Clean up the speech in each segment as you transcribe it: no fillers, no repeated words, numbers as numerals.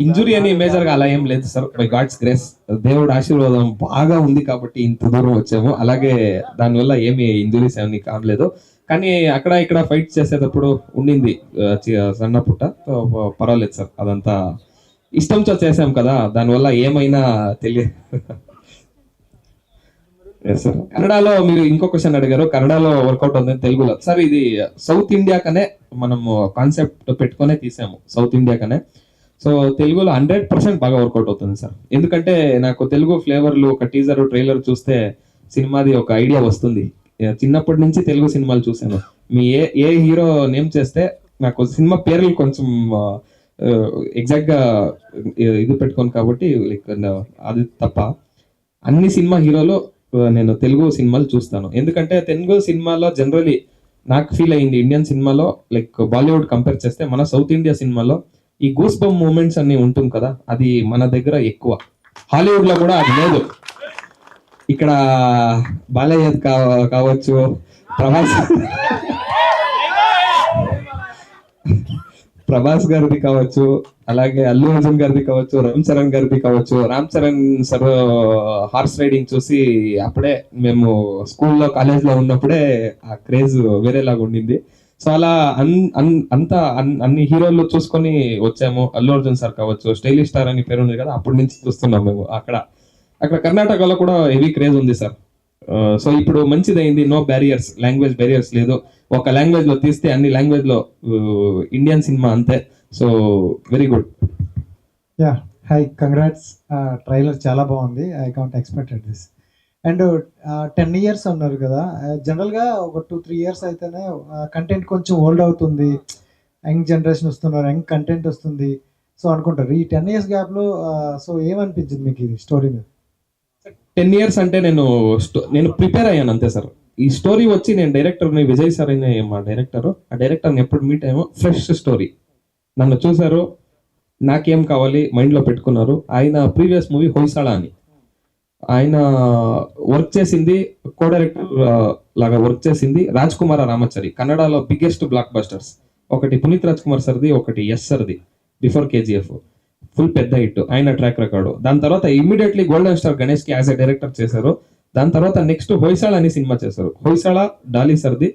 Injury అని major గా అలా ఏం లేదు సార్, బై గాడ్స్ గ్రేస్, దేవుడు ఆశీర్వాదం బాగా ఉంది కాబట్టి ఇంత దూరం వచ్చాము. అలాగే దానివల్ల ఏమి ఇంజురీస్ ఏమి కావలేదు, కానీ అక్కడ ఇక్కడ ఫైట్ చేసేటప్పుడు ఉండింది సన్న పుట్ట. పర్వాలేదు సార్, అదంతా ఇష్టంతో చేసాం కదా, దానివల్ల ఏమైనా తెలియదు. కన్నడలో మీరు ఇంకో క్వశ్చన్ అడిగారు, కన్నడలో వర్కౌట్ అవుతుంది తెలుగులో. సార్ ఇది సౌత్ ఇండియా కనే మనము కాన్సెప్ట్ పెట్టుకునే తీసాము, సౌత్ ఇండియా కనే. సో తెలుగులో 100% బాగా వర్కౌట్ అవుతుంది సార్, ఎందుకంటే నాకు తెలుగు ఫ్లేవర్లు ఒక టీజర్ ట్రైలర్ చూస్తే సినిమాది ఒక ఐడియా వస్తుంది. చిన్నప్పటి నుంచి తెలుగు సినిమాలు చూశాను. మీ ఏ ఏ హీరో నేమ్ చేస్తే నాకు సినిమా పేర్లు కొంచెం ఎగ్జాక్ట్ గా ఇది పెట్టుకోను కాబట్టి లైక్ అది తప్ప అన్ని సినిమా హీరోలు నేను తెలుగు సినిమాలు చూస్తాను. ఎందుకంటే తెలుగు సినిమాలో జనరలీ నాకు ఫీల్ అయింది, ఇండియన్ సినిమాలో లైక్ బాలీవుడ్ కంపేర్ చేస్తే మన సౌత్ ఇండియా సినిమాలో ఈ గూస్ బమ్ మూమెంట్స్ అన్ని ఉంటుంది కదా, అది మన దగ్గర ఎక్కువ. హాలీవుడ్ లో కూడా అది లేదు. ఇక్కడ బాలయ్య కావచ్చు, ప్రభాస్ గారిది కావచ్చు, అలాగే అల్లు అర్జున్ గారిది కావచ్చు, రామ్ చరణ్ గారిది కావచ్చు. Ram Charan sir horse riding చూసి అప్పుడే మేము స్కూల్లో కాలేజ్లో ఉన్నప్పుడే ఆ క్రేజ్ వేరేలాగా ఉండింది. సో అలా అంతా అన్ని హీరోలు చూసుకొని వచ్చాము. అల్లు అర్జున్ సార్ కావచ్చు, స్టైలిష్ స్టార్ అని పేరు ఉంది కదా, అప్పటి నుంచి చూస్తున్నాం మేము. అక్కడ కర్ణాటకలో కూడా హెవీ క్రేజ్ ఉంది సార్. సో ఇప్పుడు మంచిదైంది, నో బ్యారియర్స్, లాంగ్వేజ్ బ్యారియర్స్ లేదు. ఒక లాంగ్వేజ్ లో తీస్తే అన్ని లాంగ్వేజ్ లో ఇండియన్ సినిమా అంతే. So very good. Yeah, high, congrats. Trailer చాలా బాగుంది, I can't expected this. And 10 years అన్నారు కదా, జనరల్గా ఒక 2-3 years అయితేనే కంటెంట్ కొంచెం ఓల్డ్ అవుతుంది, యంగ్ జనరేషన్ వస్తున్నారు, యంగ్ కంటెంట్ వస్తుంది, సో అనుకుంటారు. ఈ 10 years గ్యాప్లో సో ఏమనిపించింది మీకు ఇది స్టోరీ మీద? 10 years అంటే నేను ప్రిపేర్ అయ్యాను అంతే సార్. ఈ స్టోరీ వచ్చి నేను డైరెక్టర్ని, విజయ్ సార్ అయిన మా డైరెక్టర్, ఆ డైరెక్టర్ని ఎప్పుడు మీట్ అయ్యామో ఫ్రెష్ స్టోరీ నన్ను చూశారు, నాకేం కావాలి మైండ్లో పెట్టుకున్నారు. ఆయన ప్రీవియస్ మూవీ హొయ్సాళ అని ఆయన వర్క్ చేసింది, కో డైరెక్టర్ లాగా వర్క్ చేసింది రాజ్ కుమార్ రామచారి. కన్నడలో బిగ్గెస్ట్ బ్లాక్ బస్టర్స్, ఒకటి పునీత్ రాజ్ కుమార్ సర్ది, ఒకటి ఎస్ సర్ది, బిఫోర్ కేజీఎఫ్, ఫుల్ పెద్ద హిట్, ఆయన ట్రాక్ రికార్డు. దాని తర్వాత ఇమ్మీడియట్లీ గోల్డెన్ స్టార్ గణేష్ కి యాజ్ ఎ డైరెక్టర్ చేశారు. దాని తర్వాత నెక్స్ట్ హొయ్సాళ అని సినిమా చేశారు. హొయ్సాళ డాలీ సర్ది,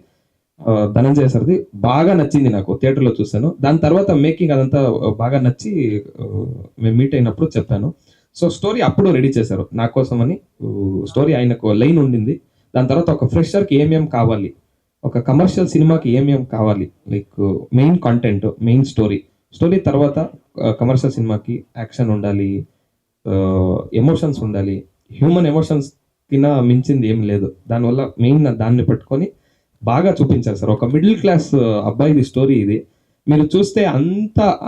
ధనంజయ సర్ది బాగా నచ్చింది నాకు, థియేటర్లో చూశాను. దాని తర్వాత మేకింగ్ అదంతా బాగా నచ్చి మేము మీట్ అయినప్పుడు చెప్పాను. సో స్టోరీ అప్పుడు రెడీ చేశారు నా కోసం అని. స్టోరీ ఆయనకు లైన్ ఉండింది. దాని తర్వాత ఒక ఫ్రెషర్కి ఏమేం కావాలి, ఒక కమర్షియల్ సినిమాకి ఏమేం కావాలి, like main content, main story తర్వాత కమర్షియల్ సినిమాకి యాక్షన్ ఉండాలి, ఎమోషన్స్ ఉండాలి. హ్యూమన్ ఎమోషన్స్ కింద మించింది ఏం లేదు. దానివల్ల మెయిన్ దాన్ని పెట్టుకొని బాగా చూపించారు సార్. ఒక మిడిల్ క్లాస్ అబ్బాయిది స్టోరీ ఇది. మీరు చూస్తే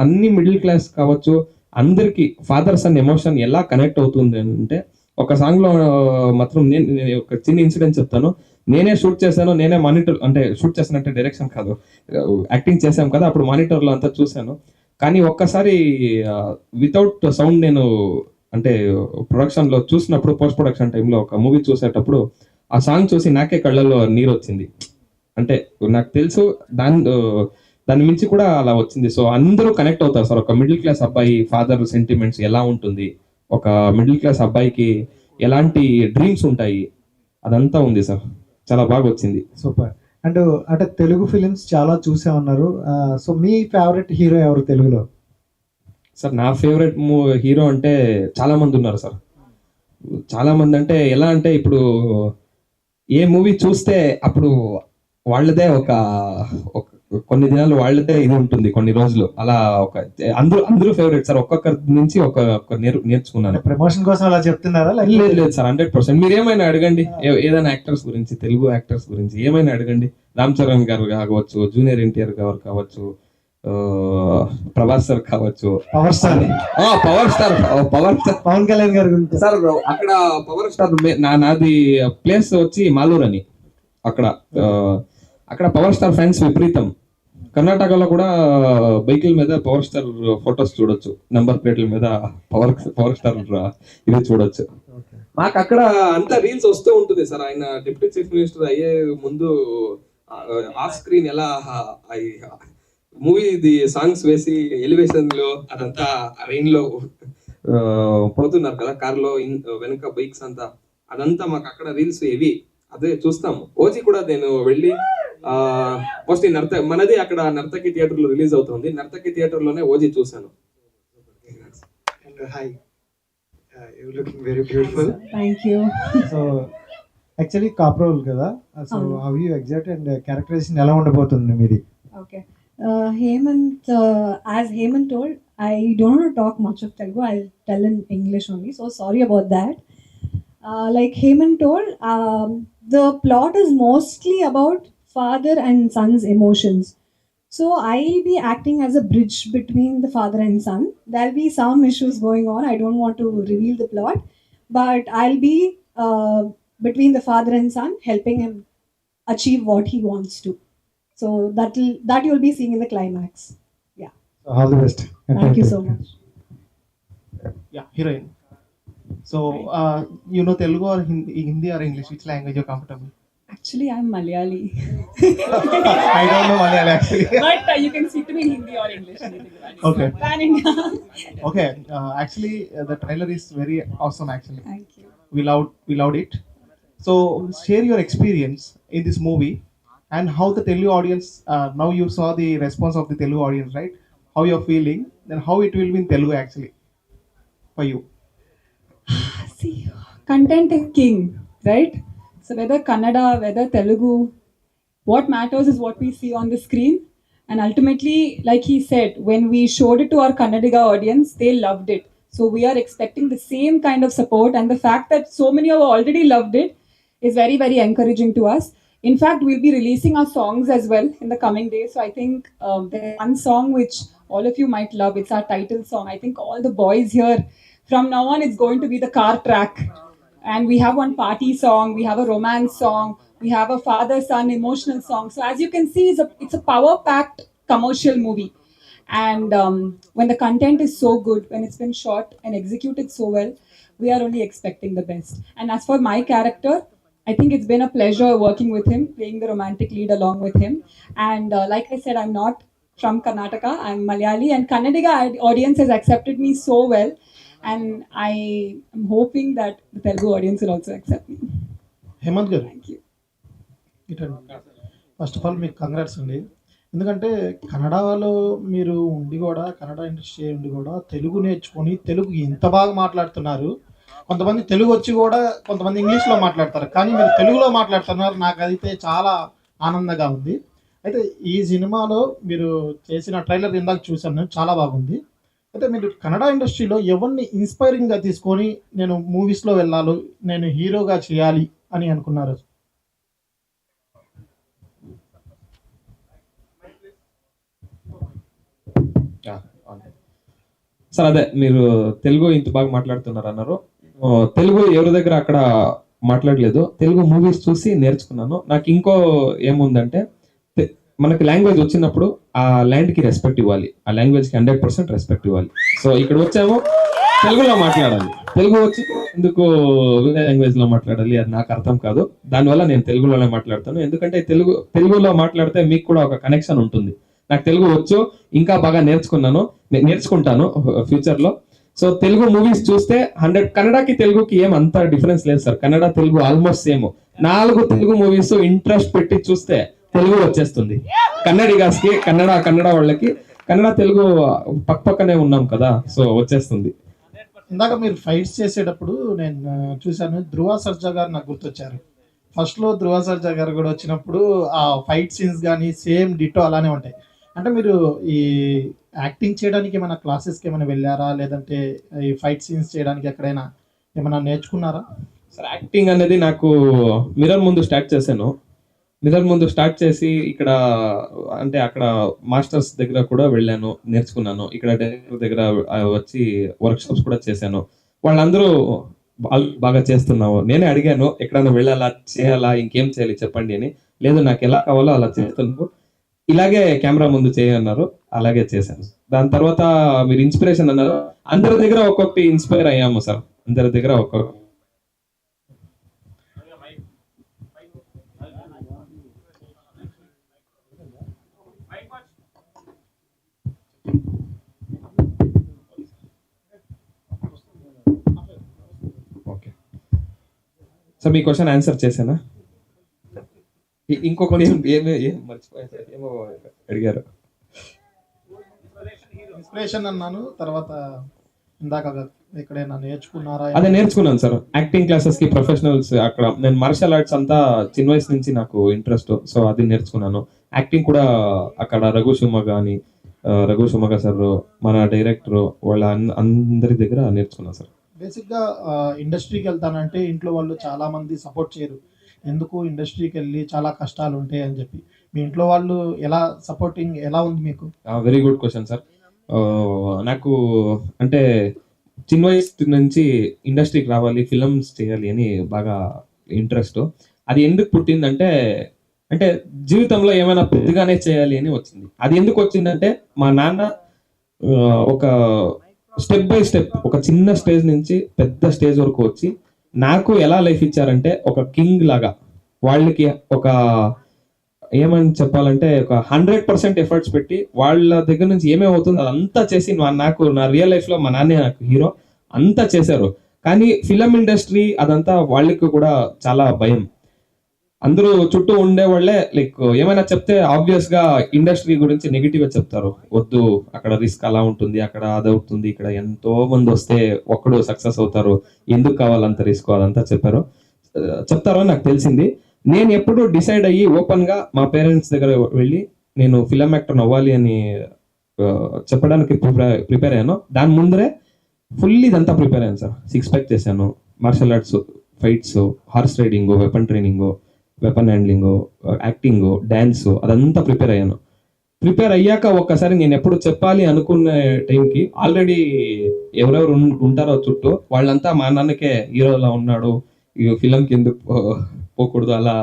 అన్ని మిడిల్ క్లాస్ కావచ్చు, అందరికి ఫాదర్ సన్ ఎమోషన్ ఎలా కనెక్ట్ అవుతుంది అంటే, ఒక సాంగ్ లో మాత్రం నేను ఒక చిన్న ఇన్సిడెంట్ చెప్తాను. నేనే షూట్ చేశాను, నేనే మానిటర్, అంటే షూట్ చేశానంటే డైరెక్షన్ కాదు, యాక్టింగ్ చేశాం కదా, అప్పుడు మానిటర్లో అంతా చూశాను. కానీ ఒక్కసారి వితౌట్ సౌండ్ నేను అంటే ప్రొడక్షన్లో చూసినప్పుడు, పోస్ట్ ప్రొడక్షన్ టైంలో ఒక మూవీ చూసేటప్పుడు ఆ సాంగ్ చూసి నాకే కళ్ళల్లో నీరు వచ్చింది. అంటే నాకు తెలుసు దాని మించి కూడా అలా వచ్చింది. సో అందరూ కనెక్ట్ అవుతారు సార్. ఒక మిడిల్ క్లాస్ అబ్బాయి ఫాదర్ సెంటిమెంట్స్ ఎలా ఉంటుంది, ఒక మిడిల్ క్లాస్ అబ్బాయికి ఎలాంటి డ్రీమ్స్ ఉంటాయి, అదంతా ఉంది సార్. చాలా బాగా వచ్చింది. సూపర్. అండ్ అంటే తెలుగు ఫిలిమ్స్ చాలా చూసే ఉన్నారు, సో మీ ఫేవరెట్ హీరో ఎవరు తెలుగులో? సార్ నా ఫేవరెట్ హీరో అంటే చాలా మంది ఉన్నారు సార్. చాలా మంది అంటే ఎలా అంటే, ఇప్పుడు ఏ మూవీ చూస్తే అప్పుడు వాళ్ళదే ఒక కొన్ని దినాలు వాళ్ళదే ఇది ఉంటుంది, కొన్ని రోజులు అలా. ఒక అందరూ ఫేవరెట్ సార్. ఒక్కొక్కరి నుంచి ఒక నేర్చుకున్నాను. ప్రమోషన్ కోసం అలా చెప్తున్నారా? లేదు సార్, 100%. మీరు ఏమైనా అడగండి, ఏదైనా యాక్టర్స్ గురించి, తెలుగు యాక్టర్స్ గురించి ఏమైనా అడగండి. రామ్ చరణ్ గారు కావచ్చు, జూనియర్ ఎన్టీఆర్ గారు కావచ్చు, ప్రభాస్ సార్ కావచ్చు, పవర్ స్టార్ పవన్ కళ్యాణ్ గారి గురించి సార్. అక్కడ పవర్ స్టార్ నాది ప్లేస్ వచ్చి మాలూరు అని. అక్కడ పవర్ స్టార్ ఫ్యాన్స్ విపరీతం. కర్ణాటకలో కూడా బైకుల మీద పవర్ స్టార్ ఫొటోస్ చూడొచ్చు, నెంబర్ ప్లేట్ల మీద పవర్ స్టార్ ఇది చూడొచ్చు. మాకు అక్కడ అంతా రీల్స్ వస్తూ ఉంటుంది సార్. ఆయన డిప్యూటీ చీఫ్ మినిస్టర్ అయ్యే ముందు ఆ స్క్రీన్ ఎలా మూవీ సాంగ్స్ వేసి ఎలివేషన్ లో అదంతా రెయిన్ లో పోతున్నారు కదా కార్లో వెనక బైక్స్ అంతా, అదంతా మాకు అక్కడ రీల్స్ ఇవి అదే చూస్తాము. ఓజీ కూడా నేను వెళ్ళి ఫస్ట్ ఈ మనది అక్కడ నర్తకి థియేటర్ లో రిలీజ్ అవుతుంది, నర్తకి థియేటర్ లోనే ఓజీ చూశాను. And hi, you're looking very beautiful. Thank you. So actually కాప్రోల్ కదా, సో అవును. How you exact and characterization ఎలా ఉండబోతుంది మీది? Okay. Hemant, as Hemant told, I don't want to talk much of Telugu. I'll tell in English only. So sorry about that. Like Hemant told, the plot is mostly about father and son's emotions. So I'll be acting as a bridge between the father and son. There'll be some issues going on. I don't want to reveal the plot, but I'll be between the father and son, helping him achieve what he wants to. So that you'll be seeing in the climax. Yeah. All the best. Thank you so much. Yeah, heroine. So, you know Telugu or Hindi or English? Which language you're comfortable? Actually, I'm Malayali. I don't know Malayalam actually. But you can speak to me in Hindi or English. Anything you want. Okay. Pan India. Okay, actually, the trailer is very awesome. Actually, Thank you. we loved it. So, share your experience in this movie and how the Telugu audience. Now you saw the response of the Telugu audience, right? How you're feeling, then how it will be in Telugu actually for you. See, content is king, right? So whether Kannada, whether Telugu, what matters is what we see on the screen. And ultimately, like he said, when we showed it to our Kannadiga audience, they loved it. So we are expecting the same kind of support. And the fact that so many have already loved it is very, very encouraging to us. In fact, we'll be releasing our songs as well in the coming days. So I think there's one song which all of you might love. It's our title song. I think all the boys here, from now on, it's going to be the car track. And we have one party song, we have a romance song, we have a father son emotional song. So as you can see, it's a power packed commercial movie. And when the content is so good, when it's been shot and executed so well, we are only expecting the best. And as for my character, I think it's been a pleasure working with him, playing the romantic lead along with him. And like I said, I'm not from Karnataka, I'm Malayali, and Kannadiga audience has accepted me so well. And I am hoping that the Telugu audience will also accept me. Hemanth గారు, Thank you. First of all మీకు congrats అండి. ఎందుకంటే కన్నడలో మీరు ఉండి కూడా, Kannada industry ఉండి కూడా తెలుగు నేర్చుకొని తెలుగు ఇంత బాగా మాట్లాడుతున్నారు. కొంతమంది తెలుగు వచ్చి కూడా కొంతమంది ఇంగ్లీష్లో మాట్లాడతారు, కానీ మీరు తెలుగులో మాట్లాడుతున్నారు. నాకు అయితే చాలా ఆనందంగా ఉంది. అయితే ఈ సినిమాలో మీరు చేసిన ట్రైలర్ ఇందాక చూశాను, చాలా బాగుంది. అయితే మీరు కన్నడ ఇండస్ట్రీలో ఎవరిని ఇన్స్పైరింగ్గా తీసుకొని నేను మూవీస్లో వెళ్ళాలి, నేను హీరోగా చేయాలి అని అనుకున్నారు? సార్ అదే మీరు తెలుగు ఇంత బాగా మాట్లాడుతున్నారు అన్నారు. తెలుగు ఎవరి దగ్గర అక్కడ మాట్లాడలేదు, తెలుగు మూవీస్ చూసి నేర్చుకున్నాను. నాకు ఇంకో ఏముందంటే, మనకి లాంగ్వేజ్ వచ్చినప్పుడు ఆ ల్యాండ్ కి రెస్పెక్ట్ ఇవ్వాలి, ఆ లాంగ్వేజ్ కి 100% రెస్పెక్ట్ ఇవ్వాలి. సో ఇక్కడ వచ్చాము తెలుగులో మాట్లాడాలి, తెలుగు వచ్చి ఎందుకు వేరే లాంగ్వేజ్ లో మాట్లాడాలి అది నాకు అర్థం కాదు. దానివల్ల నేను తెలుగులోనే మాట్లాడతాను, ఎందుకంటే తెలుగులో మాట్లాడితే మీకు కూడా ఒక కనెక్షన్ ఉంటుంది. నాకు తెలుగు వచ్చు, ఇంకా బాగా నేర్చుకుంటాను ఫ్యూచర్ లో. సో తెలుగు మూవీస్ చూస్తే 100, కన్నడకి తెలుగుకి ఏం అంత డిఫరెన్స్ లేదు sir. Kannada Telugu almost same. 4 Telugu movies interest పెట్టి చూస్తే తెలుగు వచ్చేస్తుంది. కన్నడిగాస్ కి కన్నడ వాళ్ళకి కన్నడ తెలుగు పక్కనే ఉన్నాం కదా, సో వచ్చేస్తుంది. ఇందాక మీరు ఫైట్స్ చేసేటప్పుడు నేను చూశాను, ధృవ సర్జా గారు నాకు గుర్తొచ్చారు. ఫస్ట్లో ధృవ సర్జా గారు కూడా వచ్చినప్పుడు ఆ ఫైట్ సీన్స్ కానీ సేమ్ డిటో అలానే ఉంటాయి. అంటే మీరు ఈ యాక్టింగ్ చేయడానికి ఏమైనా క్లాసెస్కి ఏమైనా వెళ్ళారా, లేదంటే ఈ ఫైట్ సీన్స్ చేయడానికి ఎక్కడైనా ఏమైనా నేర్చుకున్నారా? సార్ యాక్టింగ్ అనేది నాకు మిర్రర్ ముందు స్టార్ట్ చేసి ఇక్కడ అంటే అక్కడ మాస్టర్స్ దగ్గర కూడా వెళ్ళాను, నేర్చుకున్నాను. ఇక్కడ డైరెక్టర్ దగ్గర వచ్చి వర్క్ షాప్స్ కూడా చేశాను. వాళ్ళందరూ బాగా చేస్తున్నావు. నేనే అడిగాను ఎక్కడైనా వెళ్ళాలా, చేయాలా, ఇంకేం చేయాలి చెప్పండి అని. లేదు నాకు ఎలా కావాలో అలా చేస్తున్నావు, ఇలాగే కెమెరా ముందు చేయన్నారు, అలాగే చేశాను. దాని తర్వాత మీరు ఇన్స్పిరేషన్ అన్నారు, అందరి దగ్గర ఒక్కొక్కటి ఇన్స్పైర్ అయ్యాము సార్, అందరి దగ్గర ఒక్కొక్క. సో మీ క్వశ్చన్ ఆన్సర్ చేశానా? ఇంకొకటి ఏం మర్చిపోయా సార్, ఏమో అడిగారు. ఇన్స్పిరేషన్ అన్నాను, తర్వాత ఇందాక ఎక్కడైనా నేర్చుకున్నారా? అదే నేర్చుకున్నాను సార్, యాక్టింగ్ క్లాసెస్ కి ప్రొఫెషనల్స్ అక్కడ. నేను మార్షల్ ఆర్ట్స్ అంతా చిన్న వయసు నుంచి నాకు ఇంట్రెస్ట్, సో అది నేర్చుకున్నాను. యాక్టింగ్ కూడా అక్కడ రఘు సుమగ సార్, మన డైరెక్టర్, వాళ్ళ అందరి దగ్గర నేర్చుకున్నాను సార్. బేసిక్గా ఇండస్ట్రీకి వెళ్తానంటే ఇంట్లో వాళ్ళు చాలా మంది సపోర్ట్ చేయరు, ఎందుకు ఇండస్ట్రీకి వెళ్ళి చాలా కష్టాలు ఉంటాయి అని చెప్పి. మీ ఇంట్లో వాళ్ళు సపోర్టింగ్ ఎలా ఉంది మీకు? Very good question sir. నాకు అంటే చిన్న వయసు నుంచి ఇండస్ట్రీకి రావాలి, ఫిల్మ్స్ చేయాలి అని బాగా ఇంట్రెస్ట్. అది ఎందుకు పుట్టిందంటే, అంటే జీవితంలో ఏమైనా పెద్దగానే చేయాలి అని వచ్చింది. అది ఎందుకు వచ్చిందంటే, మా నాన్న ఒక స్టెప్ బై స్టెప్ ఒక చిన్న స్టేజ్ నుంచి పెద్ద స్టేజ్ వరకు వచ్చి నాకు ఎలా లైఫ్ ఇచ్చారంటే, ఒక కింగ్ లాగా. వాళ్ళకి ఒక ఏమని చెప్పాలంటే, ఒక 100% ఎఫర్ట్స్ పెట్టి వాళ్ళ దగ్గర నుంచి ఏమేమవుతుందో అదంతా చేసి నాకు నా రియల్ లైఫ్ లో మా నాన్నే నాకు హీరో, అంతా చేశారు. కానీ ఫిలం ఇండస్ట్రీ అదంతా వాళ్ళకి కూడా చాలా భయం. అందరూ చుట్టూ ఉండే వాళ్ళే లైక్ ఏమైనా చెప్తే ఆబ్వియస్ గా ఇండస్ట్రీ గురించి నెగిటివ్ గా చెప్తారు. వద్దు, అక్కడ రిస్క్ అలా ఉంటుంది, అక్కడ అది అవుతుంది, ఇక్కడ ఎంతో మంది వస్తే ఒక్కడు సక్సెస్ అవుతారు, ఎందుకు కావాలంత రిస్క్, అదంతా చెప్తారో నాకు తెలిసింది. నేను ఎప్పుడు డిసైడ్ అయ్యి ఓపెన్ గా మా పేరెంట్స్ దగ్గర వెళ్ళి నేను ఫిలం యాక్టర్ అవ్వాలి అని చెప్పడానికి ప్రిపేర్ అయ్యాను. దాని ముందరే ఫుల్లీ ఇదంతా ప్రిపేర్ అయ్యాను సార్. 6 ప్యాక్ చేశాను, martial arts, fights, horse riding, weapon training, weapon handling, acting, dance, అదంతా ప్రిపేర్ అయ్యాను. ప్రిపేర్ అయ్యాక ఒక్కసారి నేను ఎప్పుడు చెప్పాలి అనుకునే టైంకి ఆల్రెడీ ఎవరెవరు ఉంటారో చుట్టూ వాళ్ళంతా మా నాన్నకే హీరోలా ఉన్నాడు, ఈ ఫిలంకి ఎందుకు పోకూడదు అలా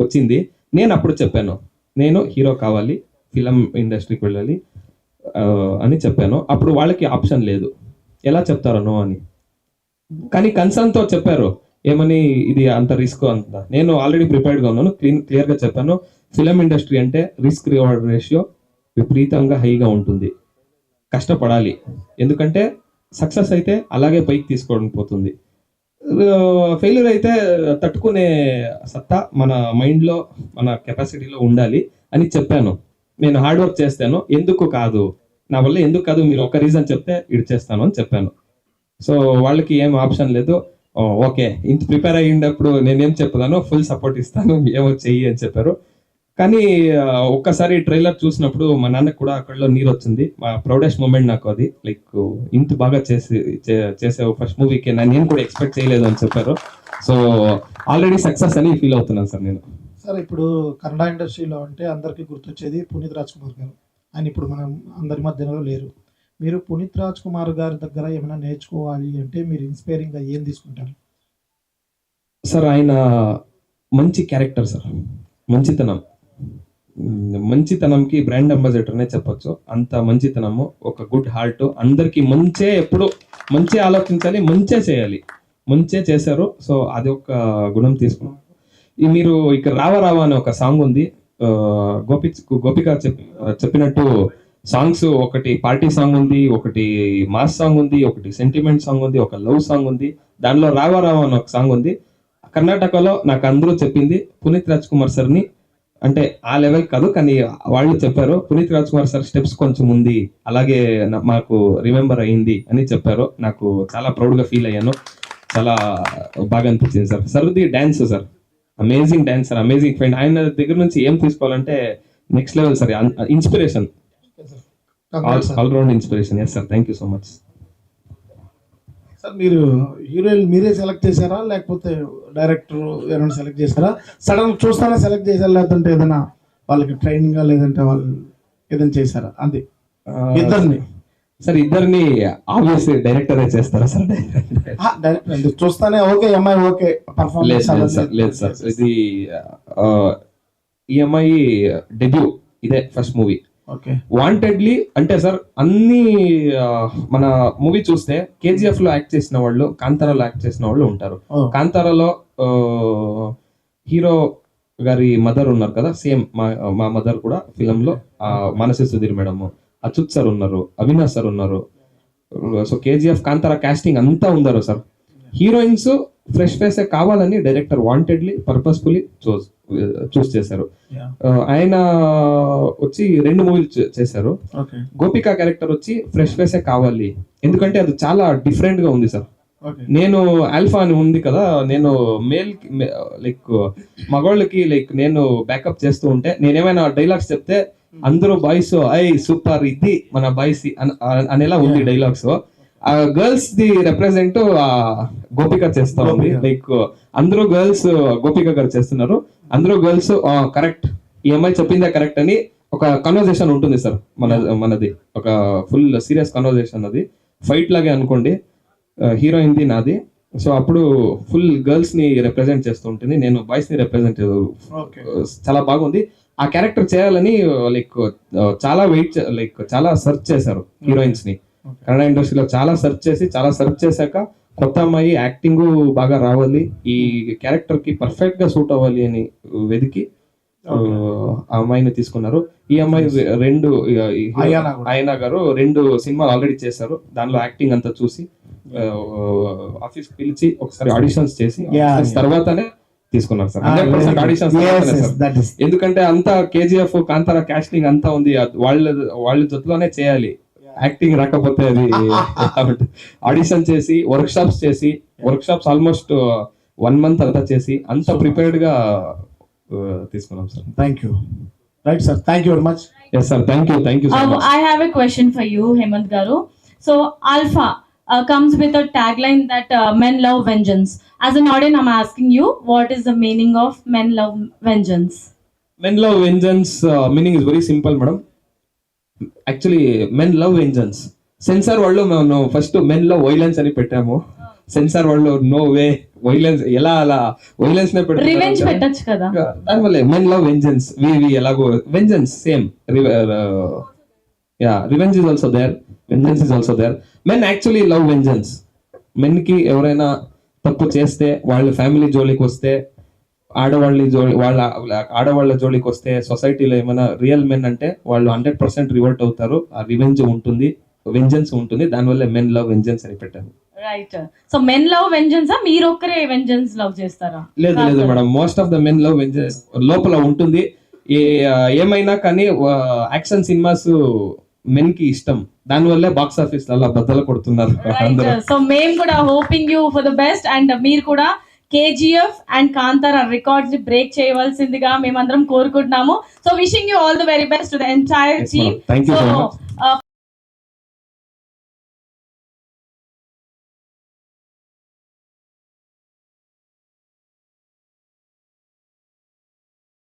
వచ్చింది. నేను అప్పుడు చెప్పాను, నేను హీరో కావాలి, ఫిలం ఇండస్ట్రీకి వెళ్ళాలి అని చెప్పాను. అప్పుడు వాళ్ళకి ఆప్షన్ లేదు, ఎలా చెప్తారో నో అని. కానీ కన్సర్న్తో చెప్పారు, ఏమని, ఇది అంత రిస్క్ అంత. నేను ఆల్రెడీ ప్రిపేర్డ్గా ఉన్నాను, క్లియర్గా చెప్పాను, ఫిలం ఇండస్ట్రీ అంటే రిస్క్ రివార్డ్ రేషియో విపరీతంగా హైగా ఉంటుంది, కష్టపడాలి. ఎందుకంటే సక్సెస్ అయితే అలాగే పైకి తీసుకోవడం పోతుంది, ఫెయిల్యూర్ అయితే తట్టుకునే సత్తా మన మైండ్లో, మన కెపాసిటీలో ఉండాలి అని చెప్పాను. నేను హార్డ్ వర్క్ చేస్తాను, ఎందుకు కాదు, నా వల్ల ఎందుకు కాదు, మీరు ఒక రీజన్ చెప్తే ఇది చేస్తాను అని చెప్పాను. సో వాళ్ళకి ఏం ఆప్షన్ లేదు, ఓకే ఇంత ప్రిపేర్ అయ్యేటప్పుడు నేనేం చెప్పదానో ఫుల్ సపోర్ట్ ఇస్తాను, ఏమో చెయ్యి అని చెప్పారు. కానీ ఒక్కసారి ట్రైలర్ చూసినప్పుడు మా నాన్నకు కూడా అక్కడలో నీరు వచ్చింది. మా ప్రౌడెస్ట్ మూమెంట్ నాకు అది. లైక్ ఇంత బాగా చేసే ఫస్ట్ మూవీకి నేను కూడా ఎక్స్పెక్ట్ చేయలేదు అని చెప్పారు. సో ఆల్రెడీ సక్సెస్ అని ఫీల్ అవుతున్నాను సార్ నేను. సార్, ఇప్పుడు కన్నడ ఇండస్ట్రీలో అంటే అందరికీ గుర్తొచ్చేది పునీత్ రాజ్ కుమార్ గారు. ఆయన ఇప్పుడు మనం అందరి మధ్యలో లేరు. మీరు పునీత్ రాజ్ కుమార్ గారి దగ్గర ఏమైనా నేర్చుకోవాలి అంటే మీరు ఇన్స్పైరింగ్గా ఏం తీసుకుంటారు? సార్ ఆయన మంచి క్యారెక్టర్ సార్, మంచితనంకి బ్రాండ్ అంబాసిడర్నే చెప్పొచ్చు. అంత మంచితనము, ఒక గుడ్ హార్ట్, అందరికి ఎప్పుడు మంచి ఆలోచించాలి, మంచే చేయాలి, మంచే చేశారు. సో అది ఒక గుణం తీసుకున్నాం. మీరు ఇక్కడ రావా అనే ఒక సాంగ్ ఉంది, గోపిక చెప్పినట్టు సాంగ్స్, ఒకటి పార్టీ సాంగ్ ఉంది, ఒకటి మాస్ సాంగ్ ఉంది, ఒకటి సెంటిమెంట్ సాంగ్ ఉంది, ఒక లవ్ సాంగ్ ఉంది. దానిలో రావా అని ఒక సాంగ్ ఉంది. కర్ణాటకలో నాకు అందరూ చెప్పింది పునీత్ రాజ్ కుమార్ సార్ని, అంటే ఆ లెవెల్ కాదు కానీ వాళ్ళు చెప్పారు, పునీత్ రాజ్ కుమార్ సార్ స్టెప్స్ కొంచెం ఉంది, అలాగే మాకు రిమెంబర్ అయ్యింది అని చెప్పారు. నాకు చాలా ప్రౌడ్గా ఫీల్ అయ్యాను, చాలా బాగా అనిపించింది సార్. సర్ది dance sir, amazing dance sir, amazing friend. ఆయన దగ్గర నుంచి ఏం తీసుకోవాలంటే next level sir, inspiration, all round inspiration. Yes sir, thank you so much. Sir, మీరు హీరోయిన్ మీరే సెలెక్ట్ చేశారా లేకపోతే డైరెక్టర్ ఎవరైనా సెలెక్ట్ చేశారా? సడన్ చూస్తానే సెలెక్ట్ చేశారా లేదంటే ఏదైనా వాళ్ళకి ట్రైనింగ్ లేదంటే వాళ్ళు ఏదైనా చేశారా? అంతే, ఇద్దరిని సార్, ఇద్దరిని ఆబ్వియస్లీ డైరెక్టరే చేస్తారా సార్? డైరెక్టర్ చూస్తానే ఓకే అమ్మాయి ఓకే పర్ఫార్మెన్స్ లేదు సార్, ఇది ఈ అమ్మాయి డెబ్యూ, ఇదే ఫస్ట్ మూవీ. వాంటెడ్లీ అంటే సార్, అన్ని మన మూవీ చూస్తే కేజీఎఫ్ లో యాక్ట్ చేసిన వాళ్ళు, కాంతారాలో యాక్ట్ చేసిన వాళ్ళు ఉంటారు. కాంతారాలో హీరో గారి మదర్ ఉన్నారు కదా, సేమ్ మా మదర్ కూడా ఫిలం లో మానసి సుధీర్ మేడం, అచ్యుత్ సార్ ఉన్నారు, అవినాష్ సార్ ఉన్నారు. సో కేజీఎఫ్ కాంతారా కాస్టింగ్ అంతా ఉన్నారు సార్. హీరోయిన్స్ ఫ్రెష్ ఫేసే కావాలని డైరెక్టర్ వాంటెడ్లీ పర్పస్ఫుల్లీ చూస్ చేశారు. Yeah. ఆయన వచ్చి 2 మూవీలు చేశారు. ఓకే గోపిక క్యారెక్టర్ వచ్చి ఫ్రెష్ ఫేసే కావాలి, ఎందుకంటే అది చాలా డిఫరెంట్ గా ఉంది సార్. ఓకే నేను ఆల్ఫా అని ఉంది కదా, నేను మేల్ లైక్ మగవాళ్ళకి లైక్ నేను బ్యాకప్ చేస్తూ ఉంటే నేనేమైనా డైలాగ్స్ చెప్తే అందరూ బాయ్స్ ఐ సూపర్ ఇది మన బాయ్స్ అనేలా ఉంది డైలాగ్స్. ఆ గర్ల్స్ ది రిప్రజెంట్ గోపిక చేస్తా ఉంది. లైక్ అందరూ గర్ల్స్ గోపిక గారు చేస్తున్నారు, అందరూ గర్ల్స్ కరెక్ట్, ఈ అమ్మాయి చెప్పిందే కరెక్ట్ అని ఒక కన్వర్జేషన్ ఉంటుంది సార్. మనది ఒక ఫుల్ సీరియస్ కన్వర్జేషన్, అది ఫైట్ లాగే అనుకోండి. హీరోయిన్ ది నాది, సో అప్పుడు ఫుల్ గర్ల్స్ ని రిప్రజెంట్ చేస్తూ ఉంటుంది, నేను బాయ్స్ ని రిప్రజెంట్ ఓకే చాలా బాగుంది. ఆ క్యారెక్టర్ చేయాలని లైక్ చాలా లైక్ చాలా సెర్చ్ చేశారు హీరోయిన్స్ ని. కన్నడ ఇండస్ట్రీలో చాలా సెర్చ్ చేశాక కొత్త అమ్మాయి యాక్టింగ్ బాగా రావాలి, ఈ క్యారెక్టర్ కి పర్ఫెక్ట్ గా సూట్ అవ్వాలి అని వెతికి ఆ అమ్మాయిని తీసుకున్నారు. ఈ అమ్మాయి 2 ఆయనా గారు 2 సినిమాలు ఆల్రెడీ చేశారు, దానిలో యాక్టింగ్ అంతా చూసి ఆఫీస్ పిలిచి ఒకసారి ఆడిషన్స్ చేసి తర్వాతనే తీసుకున్నారు సార్. 100% ఆడిషన్స్, ఎందుకంటే అంతా కేజీఎఫ్ కాంతారా కాస్టింగ్ అంతా ఉంది, వాళ్ళ జొత్తులోనే చేయాలి, యాక్టింగ్ రాకపోతే అది ఆడిషన్ చేసి వర్క్ షాప్స్ ఆల్మోస్ట్ 1 month అంతా చేసి అంత ప్రిపేర్డ్ గా తీసుకున్నాం sir. Thank you. Right sir, thank you very much. Yes sir, thank you so much. I have a question for you, Hemant Garu. So, Alpha comes with a tagline that men love vengeance. As an audience, I'm asking you, what is the meaning of men love vengeance? Men love vengeance meaning is very simple, madam. Actually, men love vengeance. Censor వాళ్ళు మేము first men లో violence అని పెట్టాము. Censor వాళ్ళు no way violence, ఎలా అలా violence నే revenge పెడతారు పెట్టొచ్చు కదా, దానివల్ల మెన్ లవ్ వెంజెన్స్. వి ఎలాగో vengeance same, yeah revenge is also there, vengeance is also there. Men actually love vengeance. Men కి ఎవరైనా తప్పు చేస్తే వాళ్ళ ఫ్యామిలీ జోలికి వస్తే, ఆడవాళ్ళ జోలికి వస్తే, సొసైటీలో ఏమైనా రియల్ మెన్ అంటే వాళ్ళు 100% రివర్ట్ అవుతారు. ఆ రివెంజ్ ఉంటుంది, వెంజెన్స్ ఉంటుంది, దానివల్ల మెన్ లవ్ వెంజెన్స్ అని పెట్టారు. Right. So men love vengeance, మీరు ఒక్కరే వెంజెన్స్ లవ్ చేస్తారా? లేదు madam, most of the men love vengeance లోపల ఉంటుంది. ఏమైనా కానీ యాక్షన్ సినిమాస్ మెన్ కి ఇష్టం, దానివల్లే బాక్స్ ఆఫీస్ అలా బద్దలు కొడుతున్నారు అందరూ. సో మేము కూడా hoping you for the best, and మీరు కూడా KGF అండ్ కాంతారా రికార్డ్స్ ని బ్రేక్ చేయవలసిందిగా మేమందరం కోరుకుంటున్నాము. So wishing you all the very best to the entire team. Thank you so much.